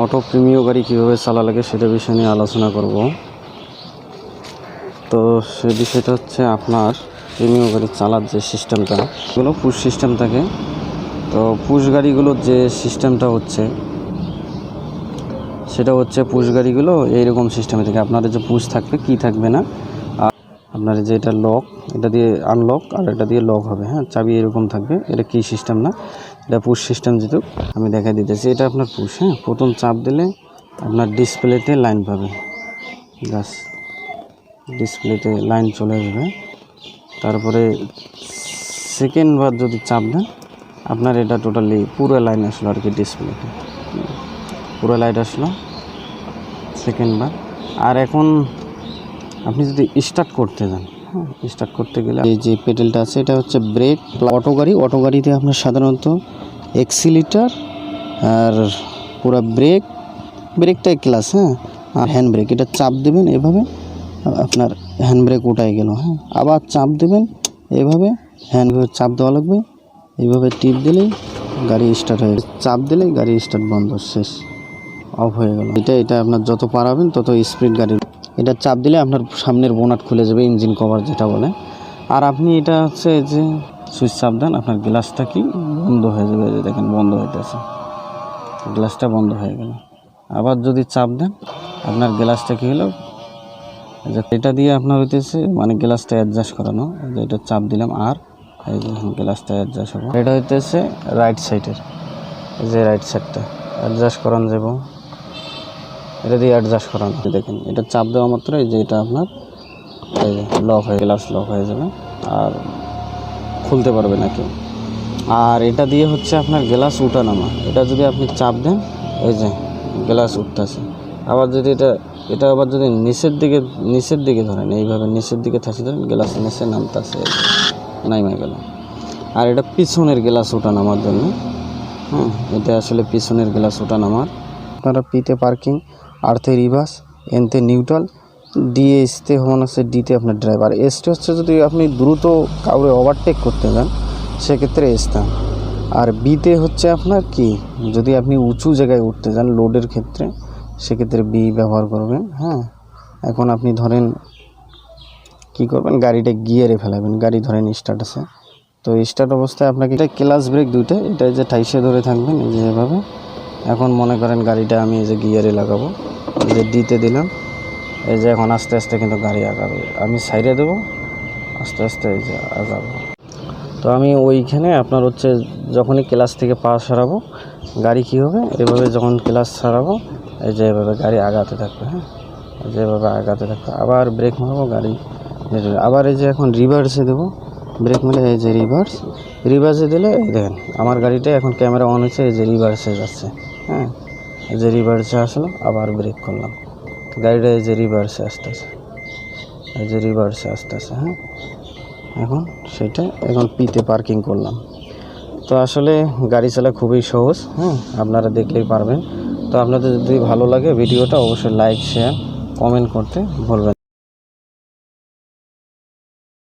Auto প্রিমিয় গাড়ি কীভাবে চালা লাগে সেটা বিষয় নিয়ে আলোচনা করব। তো সে বিষয়টা হচ্ছে আপনার প্রিমিয় গাড়ি চালার যে সিস্টেমটা, এগুলো পুশ সিস্টেম থাকে। তো পুশ গাড়িগুলোর যে সিস্টেমটা হচ্ছে সেটা হচ্ছে পুশ গাড়িগুলো এইরকম সিস্টেমে থাকে। আপনার যে পুশ থাকবে কি থাকবে না, আর আপনার যে এটা লক, এটা দিয়ে আনলক আর এটা দিয়ে লক হবে। হ্যাঁ, চাবি এরকম থাকবে। এটা কি সিস্টেম না, এটা পুশ সিস্টেম। যেহেতু আমি দেখাই দিতেছি, এটা আপনার পুশ। হ্যাঁ, প্রথম চাপ দিলে আপনার ডিসপ্লেতে লাইন পাবে, জাস্ট ডিসপ্লেতে লাইন চলে আসবে। তারপরে সেকেন্ড বার যদি চাপ দেন, আপনার এটা টোটালি পুরো লাইন আসলো আর কি, ডিসপ্লেতে পুরো লাইট আসলো সেকেন্ড বার। আর এখন আপনি যদি স্টার্ট করতে যান, হ্যাঁ, স্টার্ট করতে গেলে এই যে পেডেলটা আছে এটা হচ্ছে ব্রেক। অটো গাড়িতে আপনার সাধারণত এক্সিলিটার আর পুরো ব্রেকটাই ক্লাস। হ্যাঁ, আর হ্যান্ড ব্রেক, এটা চাপ দেবেন এভাবে, আপনার হ্যান্ড ব্রেক ওঠাই গেল। হ্যাঁ, আবার চাপ দেবেন এভাবে, হ্যান্ড চাপ দেওয়া লাগবে, এইভাবে টিপ দিলেই গাড়ি স্টার্ট হয়ে যাবে। চাপ দিলেই গাড়ি স্টার্ট, বন্ধ, শেষ, অফ হয়ে গেল। এটা আপনার যত পারাবেন তত স্পিড গাড়ি। এটা চাপ দিলে আপনার সামনের বোনাট খুলে যাবে, ইঞ্জিন কভার যেটা বলে। আর আপনি এটা হচ্ছে যে সুইচ চাপ দেন, আপনার গ্লাসটা কি বন্ধ হয়ে যাবে। যে দেখেন বন্ধ হইতেছে, গ্লাসটা বন্ধ হয়ে গেল। আবার যদি চাপ দেন, আপনার গ্লাসটা কী হলো, এটা দিয়ে আপনার হইতেছে মানে গ্লাসটা অ্যাডজাস্ট করানো। এটা চাপ দিলাম আর এই যে গ্লাসটা অ্যাডজাস্ট হবে। এটা হইতেছে রাইট সাইডের, এই যে রাইট সাইডটা অ্যাডজাস্ট করানো যাব, এটা দিয়ে অ্যাডজাস্ট করানো। দেখেন এটা চাপ দেওয়া মাত্র এই যে এটা আপনার এই যে লক হয়ে, গ্লাস লক হয়ে যাবে আর খুলতে পারবে না কেউ। আর এটা দিয়ে হচ্ছে আপনার গ্লাস উঠা নামা। এটা যদি আপনি চাপ দেন, এই যে গ্লাস উঠতেছে। আবার যদি এটা আবার যদি নিচের দিকে ধরেন, এইভাবে নিচের দিকে থাকি ধরেন, গ্লাস নিচে নামতেছে, নাইমা গেল। আর এটা পিছনের গ্লাস ওঠা নামার জন্য। হ্যাঁ, এটা আসলে পিছনের গ্লাস ওঠা নামার। আপনারা পিতে পার্কিং, আর্থে রিভার্স, এনতে নিউট্রাল, ডিএ এসতে হন হচ্ছে, ডিতে আপনার ড্রাইভার। এসতে হচ্ছে যদি আপনি দ্রুত কাউরে ওভারটেক করতে যান সেক্ষেত্রে এসতাম। আর বিতে হচ্ছে আপনার কি, যদি আপনি উঁচু জায়গায় উঠতে যান লোডের ক্ষেত্রে, সেক্ষেত্রে বি ব্যবহার করবেন। হ্যাঁ, এখন আপনি ধরেন কি করবেন, গাড়িটা গিয়ারে ফেলাবেন। গাড়ি ধরেন স্টার্ট আছে, তো স্টার্ট অবস্থায় আপনাকে এটা ক্লাস ব্রেক দুইটা, এটা যে ঠাইসে ধরে থাকবেন এই যে এভাবে। এখন মনে করেন গাড়িটা আমি এই যে গিয়ারে লাগাবো, এই যে ডিতে দিলাম, এই যে এখন আস্তে আস্তে কিন্তু গাড়ি আগাবে। আমি সাইডে দেবো, আস্তে আস্তে এই যে আগাবো। তো আমি ওইখানে আপনার হচ্ছে যখনই ক্লাস থেকে পা সরাবো, গাড়ি কী হবে, এভাবে যখন ক্লাস সরাবো এই যে এভাবে গাড়ি আগাতে থাকবে। হ্যাঁ, যেভাবে আগাতে থাকবে। আবার ব্রেক মারবো, গাড়ি আবার এই যে এখন রিভার্সে দেবো, ব্রেক মেলে এই যে রিভার্সে দিলে দেখেন আমার গাড়িটা এখন ক্যামেরা অন হয়েছে, এই যে রিভার্সে যাচ্ছে। হ্যাঁ, এই যে রিভার্সে আসলো, আবার ব্রেক করলাম, গাড়িটা এই যে রিভার্সে আসতেছে, এই যে রিভার্সে আসতেছে। হ্যাঁ, এখন পিতে পার্কিং করলাম। তো আসলে গাড়ি চালা খুবই সহজ। হ্যাঁ, আপনারা দেখলেই পারবেন। তো আপনাদের যদি ভালো লাগে ভিডিওটা, অবশ্যই লাইক, শেয়ার, কমেন্ট করতে ভুলবেন।